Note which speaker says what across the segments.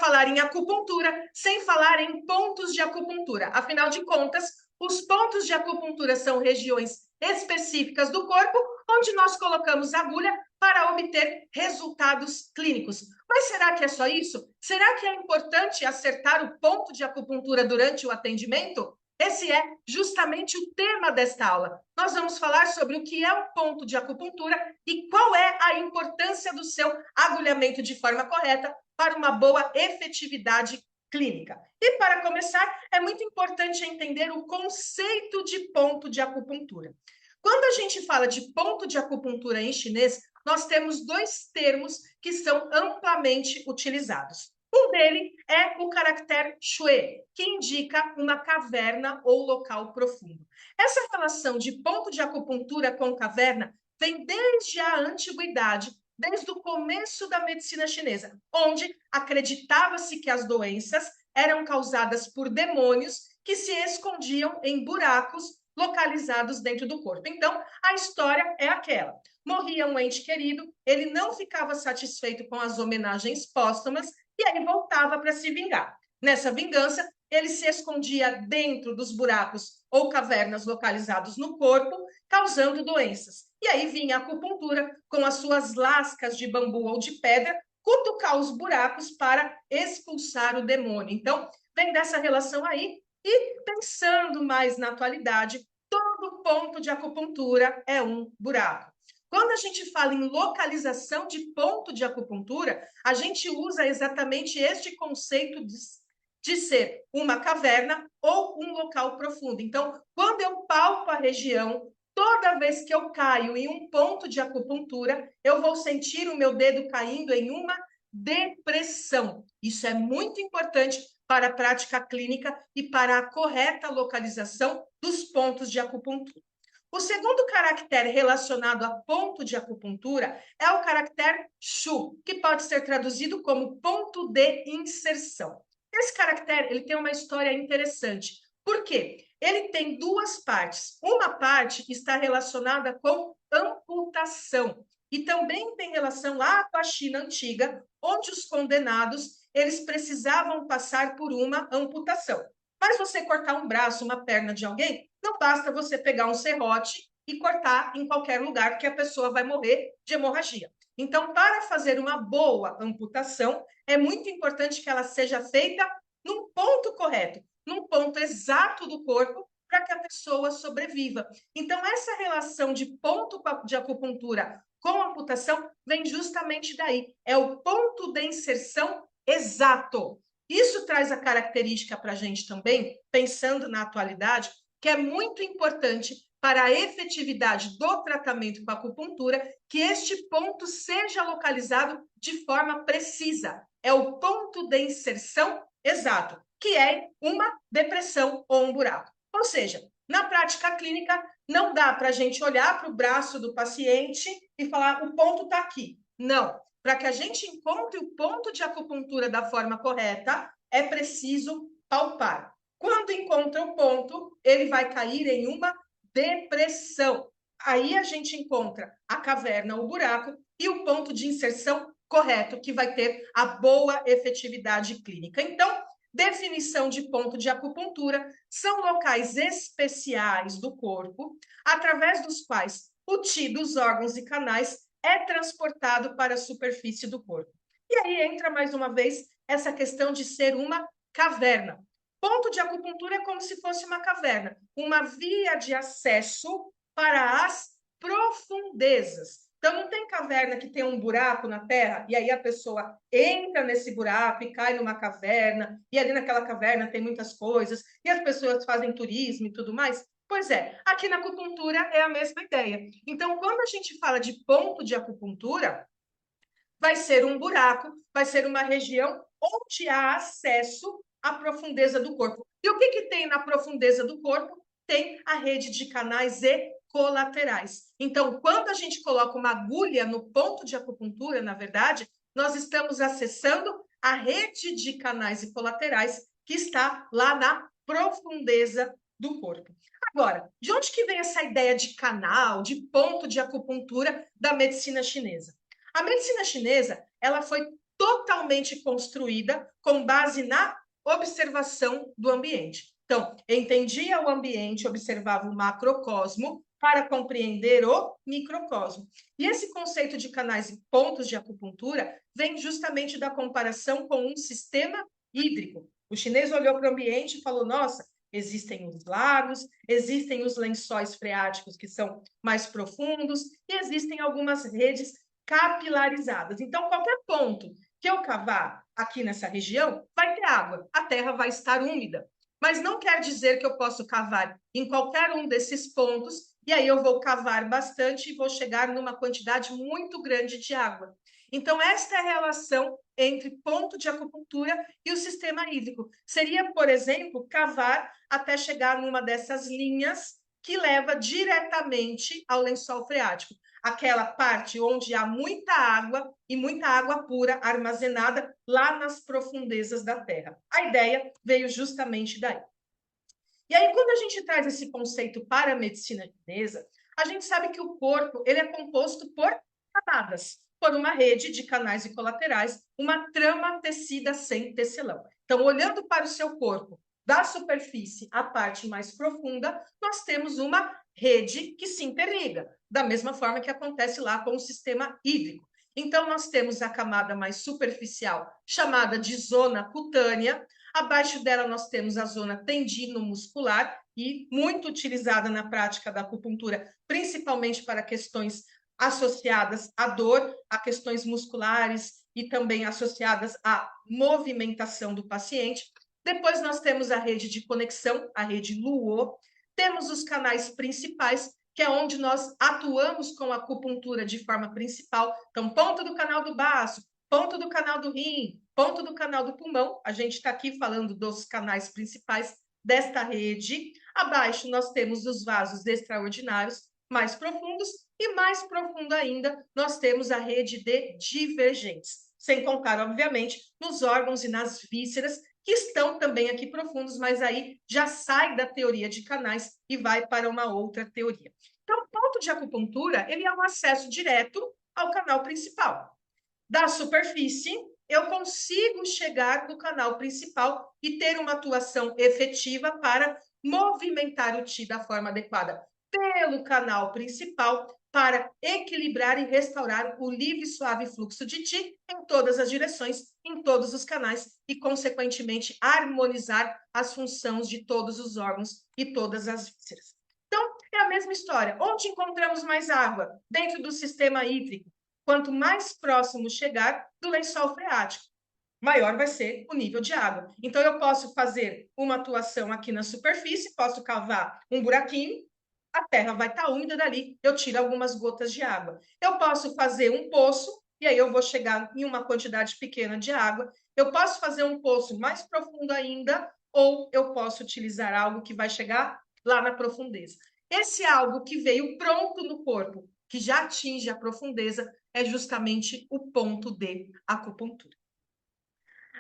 Speaker 1: falar em acupuntura sem falar em pontos de acupuntura. Afinal de contas, os pontos de acupuntura são regiões específicas do corpo onde nós colocamos agulha para obter resultados clínicos. Mas será que é só isso? Será que é importante acertar o ponto de acupuntura durante o atendimento? Esse é justamente o tema desta aula. Nós vamos falar sobre o que é o ponto de acupuntura e qual é a importância do seu agulhamento de forma correta para uma boa efetividade clínica. E para começar, é muito importante entender o conceito de ponto de acupuntura. Quando a gente fala de ponto de acupuntura em chinês, nós temos dois termos que são amplamente utilizados. Um dele é o caractere shui, que indica uma caverna ou local profundo. Essa relação de ponto de acupuntura com caverna vem desde a antiguidade, desde o começo da medicina chinesa, onde acreditava-se que as doenças eram causadas por demônios que se escondiam em buracos localizados dentro do corpo. Então, a história é aquela. Morria um ente querido, ele não ficava satisfeito com as homenagens póstumas e aí voltava para se vingar. Nessa vingança, ele se escondia dentro dos buracos ou cavernas localizados no corpo, causando doenças. E aí vinha a acupuntura com as suas lascas de bambu ou de pedra, cutucar os buracos para expulsar o demônio. Então, vem dessa relação aí. E pensando mais na atualidade, todo ponto de acupuntura é um buraco. Quando a gente fala em localização de ponto de acupuntura, a gente usa exatamente este conceito de ser uma caverna ou um local profundo. Então, quando eu palpo a região, toda vez que eu caio em um ponto de acupuntura, eu vou sentir o meu dedo caindo em uma depressão. Isso é muito importante para a prática clínica e para a correta localização dos pontos de acupuntura. O segundo caractere relacionado a ponto de acupuntura é o caractere shu, que pode ser traduzido como ponto de inserção. Esse caractere ele tem uma história interessante. Por quê? Ele tem duas partes. Uma parte está relacionada com amputação e também tem relação lá com a China antiga, onde os condenados eles precisavam passar por uma amputação. Mas você cortar um braço, uma perna de alguém, não basta você pegar um serrote e cortar em qualquer lugar que a pessoa vai morrer de hemorragia. Então, para fazer uma boa amputação, é muito importante que ela seja feita num ponto correto, num ponto exato do corpo, para que a pessoa sobreviva. Então, essa relação de ponto de acupuntura com amputação vem justamente daí. É o ponto de inserção exato. Isso traz a característica para a gente também, pensando na atualidade, que é muito importante para a efetividade do tratamento com a acupuntura, que este ponto seja localizado de forma precisa. É o ponto de inserção exato, que é uma depressão ou um buraco. Ou seja, na prática clínica, não dá para a gente olhar para o braço do paciente e falar, o ponto está aqui. Não. Para que a gente encontre o ponto de acupuntura da forma correta, é preciso palpar. Quando encontra o ponto, ele vai cair em uma depressão. Aí a gente encontra a caverna, o buraco e o ponto de inserção correto, que vai ter a boa efetividade clínica. Então, definição de ponto de acupuntura são locais especiais do corpo, através dos quais o ti dos órgãos e canais é transportado para a superfície do corpo. E aí entra mais uma vez essa questão de ser uma caverna. Ponto de acupuntura é como se fosse uma caverna, uma via de acesso para as profundezas. Então, não tem caverna que tem um buraco na terra e aí a pessoa entra nesse buraco e cai numa caverna, e ali naquela caverna tem muitas coisas, e as pessoas fazem turismo e tudo mais. Pois é, aqui na acupuntura é a mesma ideia. Então, quando a gente fala de ponto de acupuntura, vai ser um buraco, vai ser uma região onde há acesso à profundeza do corpo. E o que tem na profundeza do corpo? Tem a rede de canais e colaterais. Então, quando a gente coloca uma agulha no ponto de acupuntura, na verdade, nós estamos acessando a rede de canais e colaterais que está lá na profundeza do corpo. Agora, de onde que vem essa ideia de canal, de ponto de acupuntura da medicina chinesa? A medicina chinesa, ela foi totalmente construída com base na observação do ambiente. Então, entendia o ambiente, observava o macrocosmo para compreender o microcosmo. E esse conceito de canais e pontos de acupuntura vem justamente da comparação com um sistema hídrico. O chinês olhou para o ambiente e falou, nossa, existem os lagos, existem os lençóis freáticos que são mais profundos e existem algumas redes capilarizadas. Então, qualquer ponto que eu cavar aqui nessa região, vai ter água, a terra vai estar úmida. Mas não quer dizer que eu posso cavar em qualquer um desses pontos, e aí eu vou cavar bastante e vou chegar numa quantidade muito grande de água. Então, esta é a relação entre ponto de acupuntura e o sistema hídrico. Seria, por exemplo, cavar até chegar numa dessas linhas que leva diretamente ao lençol freático. Aquela parte onde há muita água e muita água pura armazenada lá nas profundezas da Terra. A ideia veio justamente daí. E aí, quando a gente traz esse conceito para a medicina chinesa, a gente sabe que o corpo ele é composto por camadas, por uma rede de canais e colaterais, uma trama tecida sem tecelão. Então, olhando para o seu corpo, da superfície à parte mais profunda, nós temos uma rede que se interliga, da mesma forma que acontece lá com o sistema hídrico. Então, nós temos a camada mais superficial, chamada de zona cutânea. Abaixo dela, nós temos a zona tendinomuscular, e muito utilizada na prática da acupuntura, principalmente para questões associadas à dor, a questões musculares e também associadas à movimentação do paciente. Depois nós temos a rede de conexão, a rede Luo. Temos os canais principais, que é onde nós atuamos com a acupuntura de forma principal. Então, ponto do canal do baço, ponto do canal do rim, ponto do canal do pulmão. A gente está aqui falando dos canais principais desta rede. Abaixo nós temos os vasos extraordinários mais profundos e mais profundo ainda nós temos a rede de divergentes. Sem contar, obviamente, nos órgãos e nas vísceras, que estão também aqui profundos, mas aí já sai da teoria de canais e vai para uma outra teoria. Então, o ponto de acupuntura, ele é um acesso direto ao canal principal. Da superfície, eu consigo chegar no canal principal e ter uma atuação efetiva para movimentar o Qi da forma adequada pelo canal principal, para equilibrar e restaurar o livre e suave fluxo de Qi em todas as direções, em todos os canais e, consequentemente, harmonizar as funções de todos os órgãos e todas as vísceras. Então, é a mesma história. Onde encontramos mais água? Dentro do sistema hídrico. Quanto mais próximo chegar do lençol freático, maior vai ser o nível de água. Então, eu posso fazer uma atuação aqui na superfície, posso cavar um buraquinho, a terra vai estar úmida dali, eu tiro algumas gotas de água. Eu posso fazer um poço, e aí eu vou chegar em uma quantidade pequena de água. Eu posso fazer um poço mais profundo ainda, ou eu posso utilizar algo que vai chegar lá na profundeza. Esse algo que veio pronto no corpo, que já atinge a profundeza, é justamente o ponto de acupuntura.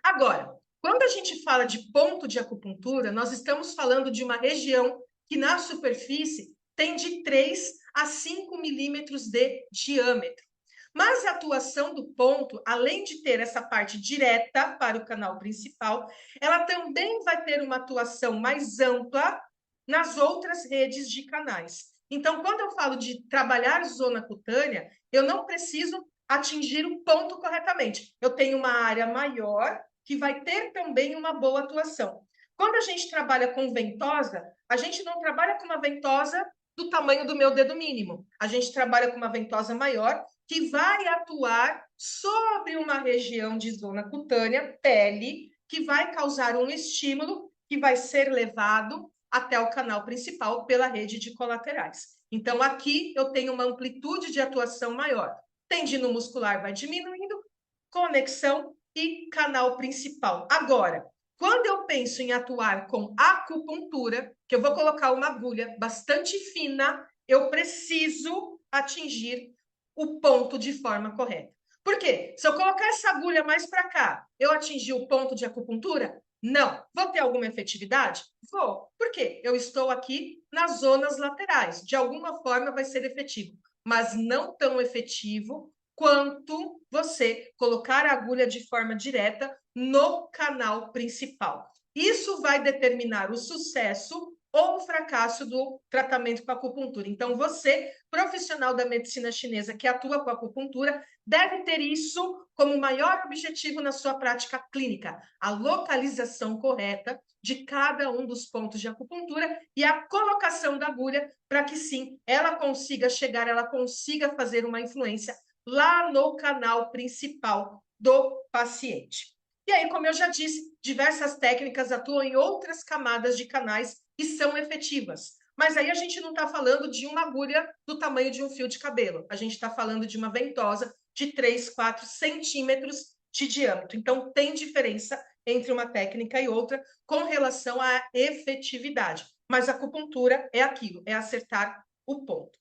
Speaker 1: Agora, quando a gente fala de ponto de acupuntura, nós estamos falando de uma região que na superfície tem de 3 a 5 milímetros de diâmetro. Mas a atuação do ponto, além de ter essa parte direta para o canal principal, ela também vai ter uma atuação mais ampla nas outras redes de canais. Então, quando eu falo de trabalhar zona cutânea, eu não preciso atingir o ponto corretamente. Eu tenho uma área maior que vai ter também uma boa atuação. Quando a gente trabalha com ventosa, a gente não trabalha com uma ventosa do tamanho do meu dedo mínimo. A gente trabalha com uma ventosa maior que vai atuar sobre uma região de zona cutânea, pele, que vai causar um estímulo que vai ser levado até o canal principal pela rede de colaterais. Então, aqui eu tenho uma amplitude de atuação maior. Tendino muscular vai diminuindo, conexão e canal principal. Agora, quando eu penso em atuar com acupuntura, que eu vou colocar uma agulha bastante fina, eu preciso atingir o ponto de forma correta. Por quê? Se eu colocar essa agulha mais para cá, eu atingir o ponto de acupuntura? Não. Vou ter alguma efetividade? Vou. Por quê? Eu estou aqui nas zonas laterais. De alguma forma vai ser efetivo, mas não tão efetivo quanto você colocar a agulha de forma direta no canal principal. Isso vai determinar o sucesso ou o fracasso do tratamento com acupuntura. Então, você, profissional da medicina chinesa que atua com acupuntura, deve ter isso como maior objetivo na sua prática clínica, a localização correta de cada um dos pontos de acupuntura e a colocação da agulha para que, sim, ela consiga chegar, ela consiga fazer uma influência lá no canal principal do paciente. E aí, como eu já disse, diversas técnicas atuam em outras camadas de canais e são efetivas. Mas aí a gente não está falando de uma agulha do tamanho de um fio de cabelo. A gente está falando de uma ventosa de 3, 4 centímetros de diâmetro. Então, tem diferença entre uma técnica e outra com relação à efetividade. Mas a acupuntura é aquilo, é acertar o ponto.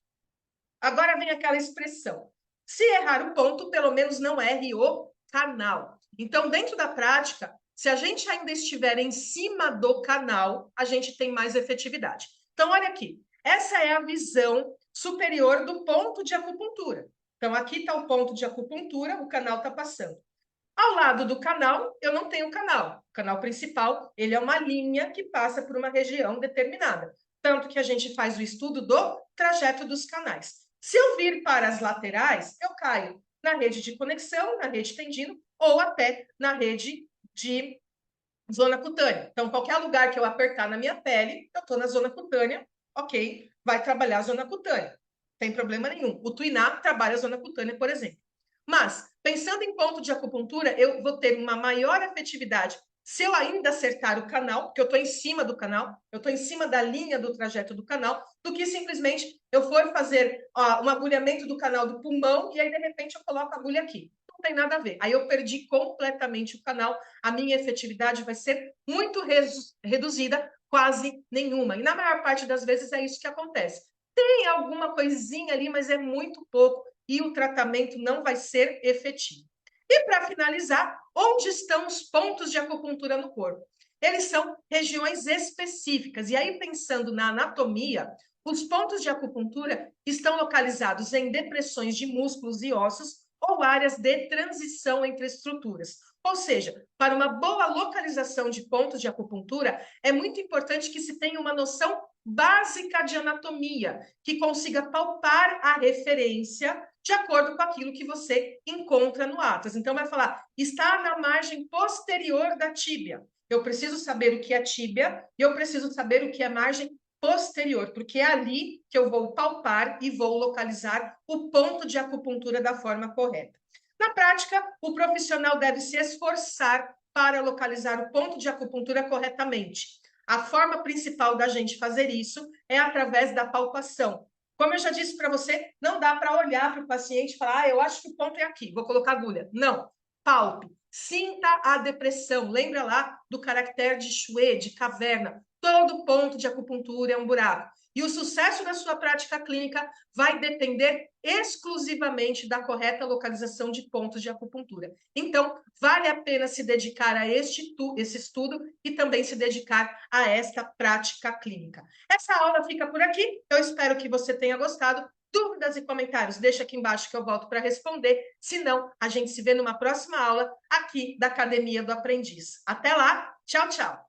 Speaker 1: Agora vem aquela expressão. Se errar o ponto, pelo menos não erre o canal. Então, dentro da prática, se a gente ainda estiver em cima do canal, a gente tem mais efetividade. Então, olha aqui. Essa é a visão superior do ponto de acupuntura. Então, aqui está o ponto de acupuntura, o canal está passando. Ao lado do canal, eu não tenho canal. O canal principal, ele é uma linha que passa por uma região determinada. Tanto que a gente faz o estudo do trajeto dos canais. Se eu vir para as laterais, eu caio na rede de conexão, na rede tendino, ou até na rede de zona cutânea. Então, qualquer lugar que eu apertar na minha pele, eu estou na zona cutânea, ok, vai trabalhar a zona cutânea. Não tem problema nenhum. O Tuiná trabalha a zona cutânea, por exemplo. Mas, pensando em ponto de acupuntura, eu vou ter uma maior efetividade se eu ainda acertar o canal, porque eu estou em cima do canal, eu estou em cima da linha do trajeto do canal, do que simplesmente eu for fazer um agulhamento do canal do pulmão e aí, de repente, eu coloco a agulha aqui. Não tem nada a ver. Aí eu perdi completamente o canal, a minha efetividade vai ser muito reduzida, quase nenhuma. E na maior parte das vezes é isso que acontece. Tem alguma coisinha ali, mas é muito pouco e o tratamento não vai ser efetivo. E para finalizar, onde estão os pontos de acupuntura no corpo? Eles são regiões específicas. E aí, pensando na anatomia, os pontos de acupuntura estão localizados em depressões de músculos e ossos ou áreas de transição entre estruturas. Ou seja, para uma boa localização de pontos de acupuntura, é muito importante que se tenha uma noção básica de anatomia, que consiga palpar a referência de acordo com aquilo que você encontra no Atlas. Então, vai falar, está na margem posterior da tíbia. Eu preciso saber o que é tíbia e eu preciso saber o que é margem posterior, porque é ali que eu vou palpar e vou localizar o ponto de acupuntura da forma correta. Na prática, o profissional deve se esforçar para localizar o ponto de acupuntura corretamente. A forma principal da gente fazer isso é através da palpação. Como eu já disse para você, não dá para olhar para o paciente e falar, eu acho que o ponto é aqui, vou colocar agulha. Não, palpe, sinta a depressão. Lembra lá do caractere de Chouet, de caverna. Todo ponto de acupuntura é um buraco. E o sucesso da sua prática clínica vai depender exclusivamente da correta localização de pontos de acupuntura. Então, vale a pena se dedicar a esse estudo e também se dedicar a esta prática clínica. Essa aula fica por aqui. Eu espero que você tenha gostado. Dúvidas e comentários, deixa aqui embaixo que eu volto para responder. Se não, a gente se vê numa próxima aula aqui da Academia do Aprendiz. Até lá, tchau, tchau!